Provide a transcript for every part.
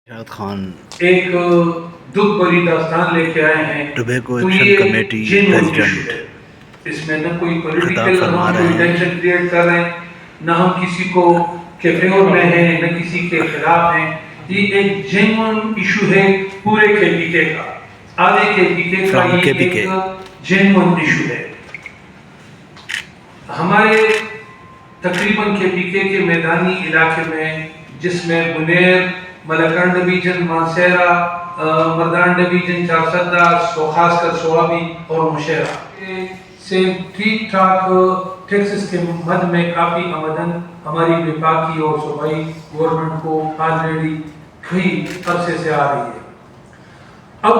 شاہد خان ایک دکھ بھری داستان لے کے آئے ہیں. ٹوبیکو تو ایکشن یہ کمیٹی جینوئن ایشو پریزیڈنٹ ہے. اس میں نہ کوئی خطاب پولیٹیکل فرما ہم رہے کوئی ہیں. ٹینشن کریٹ کر رہے ہیں، نہ ہم کسی کو کے فیور میں ہیں نہ کسی کے خلاف ہیں. یہ ایک جینوئن ایشو ہے پورے کے پی کے کا، آدھے کے پی کے کا. فرام یہ KPK. ایک جینوئن ایشو ہے. ہمارے تقریباً کے پی کے میدانی علاقے میں، جس میں بنیر، ملکان ڈویژن، مانسیرا، مردان ڈویژن، چارسدہ، خاص کر سوابی اور مشیرہ سے ٹھیک ٹھاک ٹیکسز کے مد میں کافی آمدن ہماری وفاقی اور صوبائی گورنمنٹ کو آلریڈی کئی عرصے سے آ رہی ہے. اب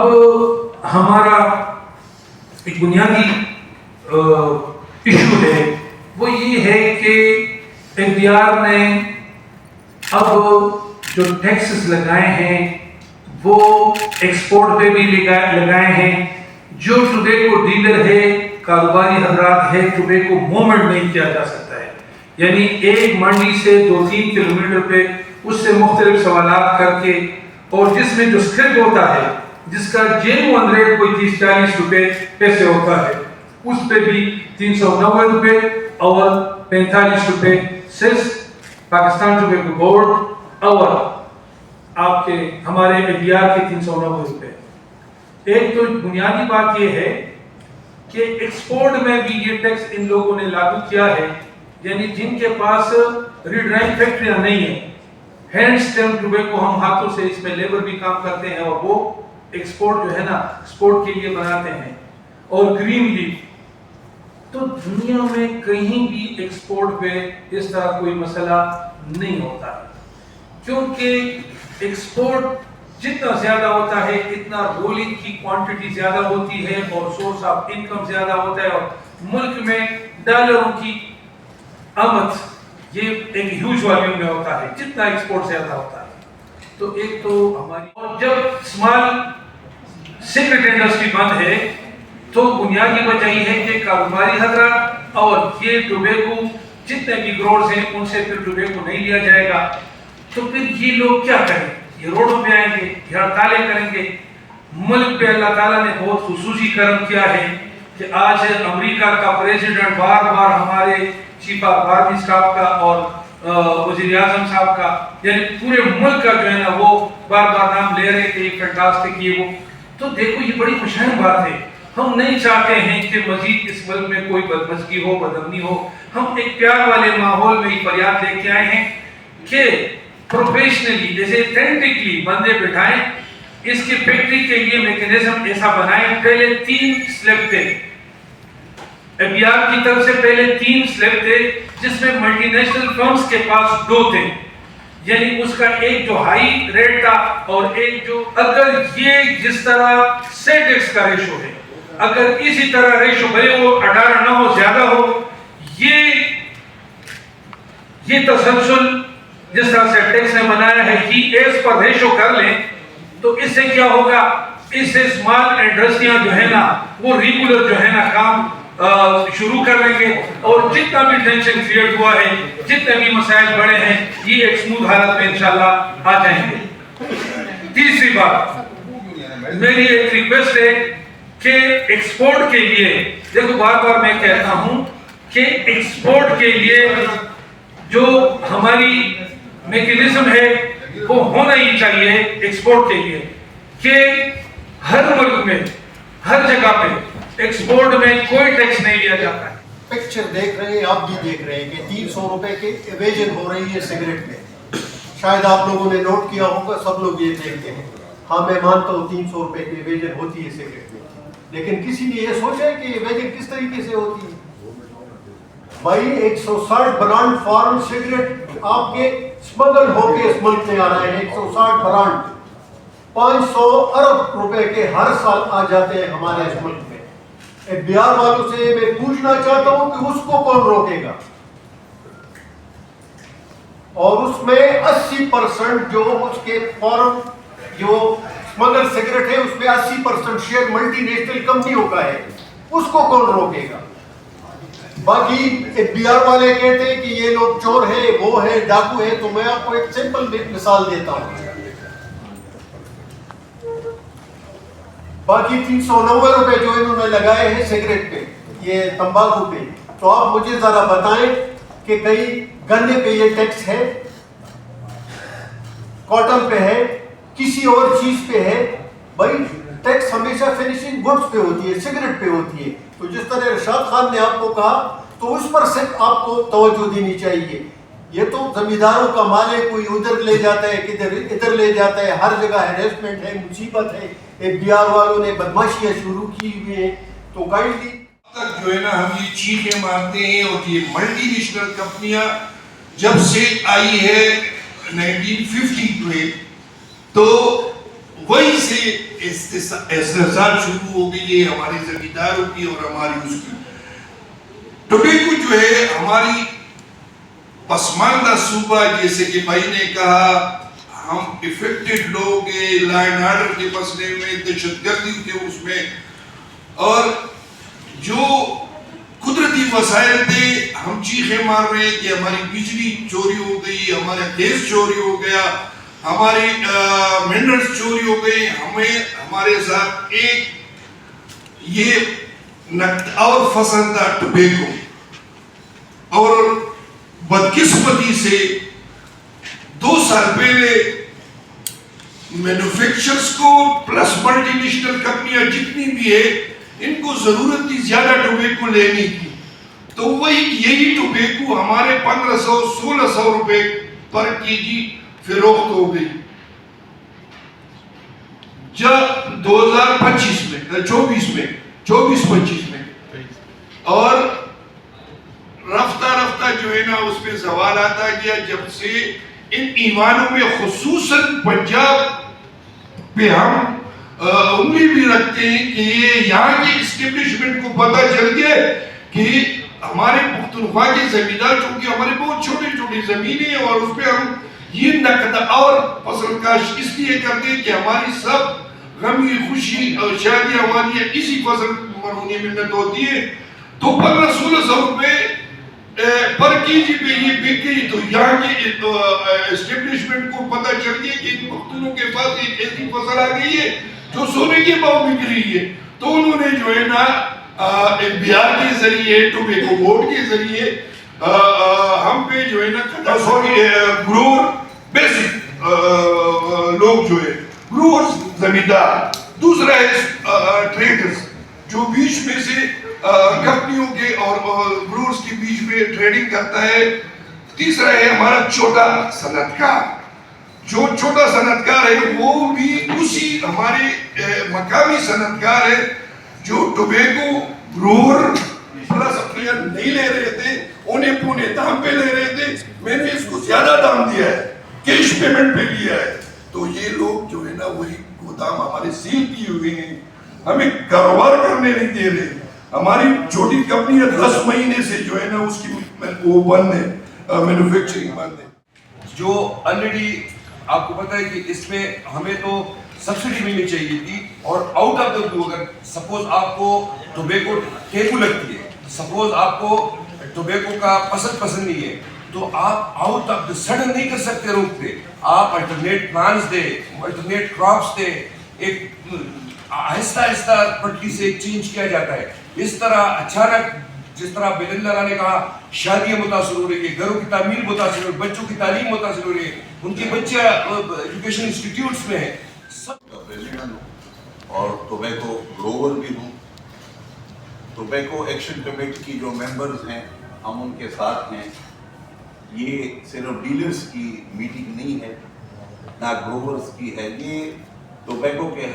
ہمارا ایک بنیادی ایشو ہے، وہ یہ ہے کہ NPR نے اب جو ٹیکسز لگائے ہیں وہ ایکسپورٹ پہ بھی لگائے ہیں. جو ٹوبیکو ڈیلر ہے، کاروباری حضرات ہے، ٹوبیکو موومنٹ نہیں کیا جا سکتا ہے. یعنی ایک منڈی سے 2-3 کلومیٹر پہ اس سے مختلف سوالات کر کے، اور جس میں جو اسکرپ ہوتا ہے، جس کا جینوئن ریٹ کوئی 30-40 روپے پیسے ہوتا ہے، اس پہ بھی 390 روپے اور 45 روپے سیس پاکستان ٹوبیکو بورڈ اور آپ کے ہمارے NPR کے 390 روپے. ایک تو بنیادی بات یہ ہے کہ ایکسپورٹ میں بھی یہ ٹیکس ان لوگوں نے لاگو کیا ہے. یعنی جن کے پاس ریڈرائنگ فیکٹریاں نہیں ہیں، ہینڈ سٹیم ٹوبیکو، ہم ہاتھوں سے اس میں لیبر بھی کام کرتے ہیں اور وہ ایکسپورٹ جو ہے نا ایکسپورٹ کے لیے بناتے ہیں. اور گرین لیف، تو دنیا میں کہیں بھی ایکسپورٹ پہ اس طرح کوئی مسئلہ نہیں ہوتا، کیونکہ ایکسپورٹ جتنا زیادہ ہوتا ہے اتنا رولنگ کی کوانٹٹی زیادہ ہوتی ہے اور سورس آف انکم زیادہ ہوتا ہے، اور ملک میں ڈالروں کی آمد یہ ایک ہیوج والیوم میں ہوتا ہے جتنا ایکسپورٹ زیادہ ہوتا ہے. تو ایک تو ہماری، اور جب اسمال سگریٹ انڈسٹری بند ہے تو بنیادی وجہ یہ ہے کہ کاروباری حضرات اور یہ ٹوبیکو جتنے بھی گروڈز ہیں ان سے پھر ٹوبیکو نہیں لیا جائے گا. تو پھر یہ لوگ کیا کریں؟ یہ روڈوں پہ آئیں گے، یہ ہڑتالیں کریں گے. ملک پہ اللہ تعالیٰ نے بہت خصوصی کرم کیا ہے کہ آج امریکہ کا پریزیڈنٹ بار بار ہمارے چیف آف آرمی اسٹاف کا اور وزیر اعظم صاحب کا، یعنی پورے ملک کا جو ہے نا وہ بار بار نام لے رہے کہ یہ فینٹاسٹک یہ وہ. تو دیکھو یہ بڑی خوشحال بات ہے. ہم نہیں چاہتے ہیں کہ مزید اس ملک میں کوئی بدمزگی ہو، بدامنی ہو. ہم ایک پیار والے ماحول میں ہی فریاد لے کے آئے ہیں کہ پروفیشنلی جیسے اتھینٹکلی بندے بٹھائیں، اس کی فیکٹری کے لیے میکنزم ایسا بنائیں. پہلے 3 سلیب تھے NPR کی طرف سے، پہلے 3 سلیب تھے جس میں ملٹی نیشنل فرمز کے پاس 2 تھے. یعنی اس کا ایک جو ہائی ریٹ تھا اور ایک جو، اگر یہ جس طرح سیٹ ایکس کا ریشو ہے، اگر اسی طرح ریشو بھلے وہ 18 نہ ہو زیادہ ہو، یہ تسلسل جس طرح سے ٹیکس نے بنایا ہے یہ ایس پر ریشو کر لیں تو اس سے کیا ہوگا؟ اس سے اسمال انڈسٹریاں جو ہے نا وہ ریگولر جو ہے نا کام شروع کر لیں گے، اور جتنا بھی ٹینشن کریٹ ہوا ہے، جتنے بھی مسائل بڑے ہیں، یہ ایک سموتھ حالت میں انشاءاللہ آ جائیں گے. تیسری بات میری ایک ریکویسٹ ہے کہ ایکسپورٹ کے لیے، دیکھو بار بار میں کہتا ہوں کہ ایکسپورٹ کے لیے جو ہماری میکنزم ہے وہ ہونا ہی چاہیے ایکسپورٹ کے لیے کہ ہر ملک میں ہر جگہ پہ ایکسپورٹ میں کوئی ٹیکس نہیں لیا جاتا ہے. پکچر دیکھ رہے ہیں، آپ بھی دیکھ رہے ہیں کہ 300 روپے کے ایویژن ہو رہی ہے سگریٹ میں. شاید آپ لوگوں نے نوٹ کیا ہوگا، سب لوگ یہ دیکھتے ہیں. ہاں میں مانتا ہوں 300 روپے کی ایویژن ہوتی ہے سگریٹ میں، لیکن کسی نے یہ سوچا ہے کہ ایویژن کس طریقے سے ہوتی ہے؟ بھائی 160 برانڈ فارم سگریٹ آپ کے اسمگل ہو کے اس ملک میں آ رہے ہیں. 160 برانڈ 500 ارب روپے کے ہر سال آ جاتے ہیں ہمارے اس ملک میں. NPR والوں سے میں پوچھنا چاہتا ہوں کہ اس کو کون روکے گا؟ اور اس میں 80% جو اس کے فارم جو اسمگل سگریٹ ہے اس میں 80% شیئر ملٹی نیشنل کمپنیوں کا ہے. اس کو کون روکے گا؟ باقی FBI والے کہتے ہیں کہ یہ لوگ چور ہے، وہ ہے، ڈاکو ہے. تو میں آپ کو ایک سمپل مثال دیتا ہوں. باقی 390 روپے جو انہوں نے لگائے ہیں سگریٹ پہ، یہ تمباکو پہ، تو آپ مجھے ذرا بتائیں کہ کئی گنے پہ یہ ٹیکس ہے، کاٹن پہ ہے، کسی اور چیز پہ ہے. بھائی ٹیکس ہمیشہ فنیشنگ گڈز پہ ہوتی ہے، سگریٹ پہ ہوتی ہے. تو جس طرح ارشاد خان نے آپ کو کہا تو اس پر صرف آپ کو توجہ دینی چاہیے. یہ تو زمینداروں کا مال ہے، کوئی ادھر لے جاتا ہے، کدھر ادھر لے جاتا ہے، ہر جگہ ہیریسمنٹ ہے، مصیبت ہے. FBI والوں نے بدماشیاں شروع کی ہوئی ہیں. تو کائنڈلی تک جو ہے نا ہم یہ چیخیں مارتے ہیں. اور یہ ملٹی نیشنل کمپنیاں جب سے آئی ہے 1950 میں، تو وہی سے استحصال شروع ہو گئی ہے ہمارے زمینداروں کی اور ہماری اس کی. ٹوبیکو جو ہے ہماری پسماندہ صوبہ، جیسے کہ بھائی نے کہا، ہم افیکٹڈ لوگ ہیں لا اینڈ آرڈر کے مسئلے میں، دہشت گردی کے اس میں، اور جو قدرتی وسائل تھے ہم چیخیں مار رہے ہیں کہ ہماری بجلی چوری ہو گئی، ہمارا گیس چوری ہو گیا، ہماری منرلز چوری ہو گئی. ہمارے ساتھ ایک یہ اور فصل تھا ٹوبیکو. اور بدقسمتی سے 2 سال پہلے مینوفیکچرز کو پلس ملٹی نیشنل کمپنیاں جتنی بھی ہے، ان کو ضرورت تھی زیادہ ٹوبیکو لینے کی. تو وہی یہی ٹوبیکو ہمارے 1500-1600 روپے پر kg فروخت ہو گئی. جب 2025 میں 24-25 میں اور رفتہ رفتہ جو ہے نا اس میں زوال آتا گیا، جب سے ان ایوانوں میں خصوصاً پنجاب پہ ہم انگلی بھی رکھتے ہیں کہ یہ یہاں کی اسٹیبلشمنٹ کو پتہ چل گیا کہ ہمارے پختونخوا کے زمیندار، چونکہ ہمارے بہت چھوٹی چھوٹی زمینیں ہیں، اور اس پہ ہم یہ نقد اور فصل کاشت اس لیے کرتے ہیں کہ ہماری سب غمی خوشی اور شادیاں وادیاں اسی فصل مرہونی منت ہوتی ہے. تو 1500-1600 روپے پر kg پہ یہ بک گئی. تو یہاں کے اسٹیبلشمنٹ کو پتہ چل گیا کہ ان پختونوں کے پاس ایک ایسی فصل آ گئی ہے جو سونے کے بھاؤ بک رہی ہے. تو انہوں نے جو ہے نا FBI کے ذریعے، ٹوبیکو بورڈ کے ذریعے ہم پہ جو ہے نا گروور بیسک لوگ جو ہے گروور زمیندار، دوسرا ہے ٹریڈرز جو بیچ میں سے کمپنیوں کے اور گروورز کے بیچ میں ٹریڈنگ کرتا ہے. تیسرا ہے ہمارا چھوٹا صنعتکار. جو چھوٹا صنعتکار ہے وہ بھی اسی ہمارے مقامی صنعتکار ہے جو ٹوبیکو گروور پلس اپلیئر نہیں لے رہے تھے، انہیں پونے دام پہ لے رہے تھے. میں نے اس کو زیادہ دام دیا ہے، کیش پیمنٹ پہ لیا ہے. تو یہ لوگ جو ہے نا وہی گودام ہمارے سیل کیے ہوئے ہیں، ہمیں کاروبار کرنے نہیں دے رہے. ہماری چھوٹی کمپنی 10 مہینے سے جو ہے نا اس کی وہ بند ہے، مینوفیکچرنگ بند ہے. جو آلریڈی آپ کو پتا ہے کہ اس میں ہمیں تو سبسڈی ملنی چاہیے تھی، اور آؤٹ آف دا بلو اگر سپوز آپ کو ٹوبیکو ٹیکو لگتی ہے، سپوز آپ کو ٹوبیکو کا پسند نہیں ہے، تو آپ آؤٹ آف دا سڈن نہیں کر سکتے روک پہ. آپ الٹرنیٹ پلانز دے، الٹرنیٹ کراپس دے، ایک آہستہ آہستہ پٹی سے چینج کیا جاتا ہے. اس طرح اچانک جس طرح بلند اللہ نے کہا شادیاں متاثر ہو رہی ہے، گھروں کی تعمیر متاثر ہو رہی ہے، بچوں کی تعلیم متاثر ہو رہی ہے، ان کے بچے ایجوکیشن انسٹیٹیوٹس میں ہیں. اور ٹوبیکو گروور بھی ہوں. ٹوبیکو ایکشن کمیٹی کی جو ممبرز ہیں ہم ان کے ساتھ ہیں. یہ صرف ڈیلرز کی میٹنگ نہیں ہے، نہ گروورز کی ہے. یہ ٹوبیکو کے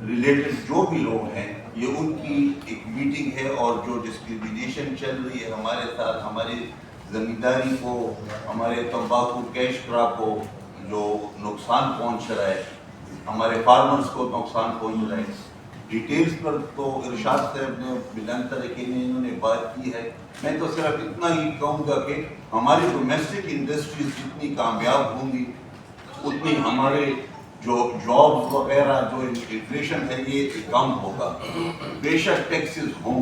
ریلیٹڈ جو بھی لوگ ہیں یہ ان کی ایک میٹنگ ہے. اور جو ڈسکریمنیشن چل رہی ہے ہمارے ساتھ، ہماری زمینداری کو، ہمارے تمباکو کیش کراپ کو جو نقصان پہنچ رہا ہے، ہمارے فارمرز کو نقصان پہنچ رہا ہے. ڈیٹیلز پر تو ارشاد صاحب نے بلند طریقے میں انہوں نے بات کی ہے. میں تو صرف اتنا ہی کہوں گا کہ ہماری ڈومیسٹک انڈسٹریز جتنی کامیاب ہوں گی اتنی ہمارے جو جابز وغیرہ جو انفلیشن ہے یہ کم ہوگا. بے شک ٹیکسز ہوں،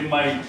MIT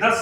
10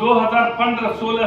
2015-16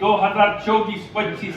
2024-25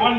1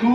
2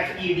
FED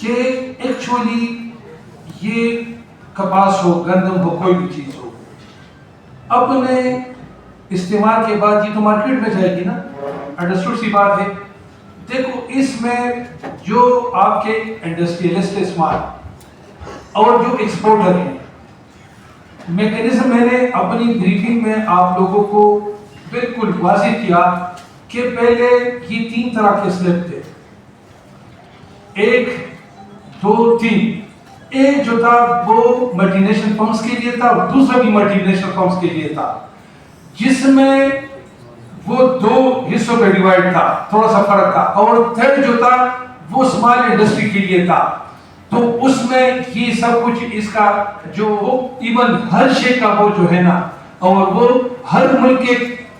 کہ ایکچولی یہ کپاس ہو، گندم ہو، کوئی بھی چیز ہو، اپنے استعمال کے بعد یہ تو مارکیٹ میں جائے گی نا، انڈرسٹوڈ سی بات ہے. دیکھو اس میں جو آپ کے انڈسٹریلسٹ اسمال اور جو ایکسپورٹر ہیں، میکینزم میں نے اپنی بریفنگ میں آپ لوگوں کو بالکل واضح کیا کہ پہلے یہ 3 طرح کے سلپ تھے، 1 2 3. ایک جو تھا وہ ملٹی نیشنل فرمز کے لیے تھا، اور دوسرا بھی ملٹی نیشنل فرمز کے لیے تھا، جس میں وہ 2 حصوں پہ ڈیوائڈ تھا، تھوڑا سا فرق تھا. اور 3rd جو تھا وہ اسمال انڈسٹری کے لیے تھا. تو اس میں یہ سب کچھ اس کا جو ایون ہر شے کا وہ جو ہے نا، اور وہ ہر ملک کے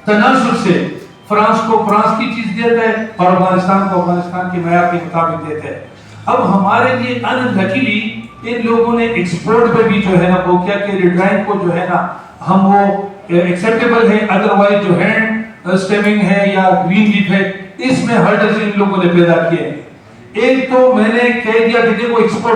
تناسب سے فرانس کو فرانس کی چیز دیتا ہے اور افغانستان کو افغانستان کے معیار کے مطابق دیتا ہے. اب ہمارے لیے انلکیلی ان لوگوں نے ایکسپورٹ پہ بھی جو ہے نا وہ کیا کہ ریڈرائن کو جو ہے نا ہم وہ ایکسیپٹیبل ہے، ادروائز جو ہینڈ اسٹیمنگ ہے یا گرین لیف ہے، اس میں ہرڈلز ان لوگوں نے پیدا کیے ہیں. ایک تو میں نے کہہ دیا کہ دیکھو ایکسپورٹ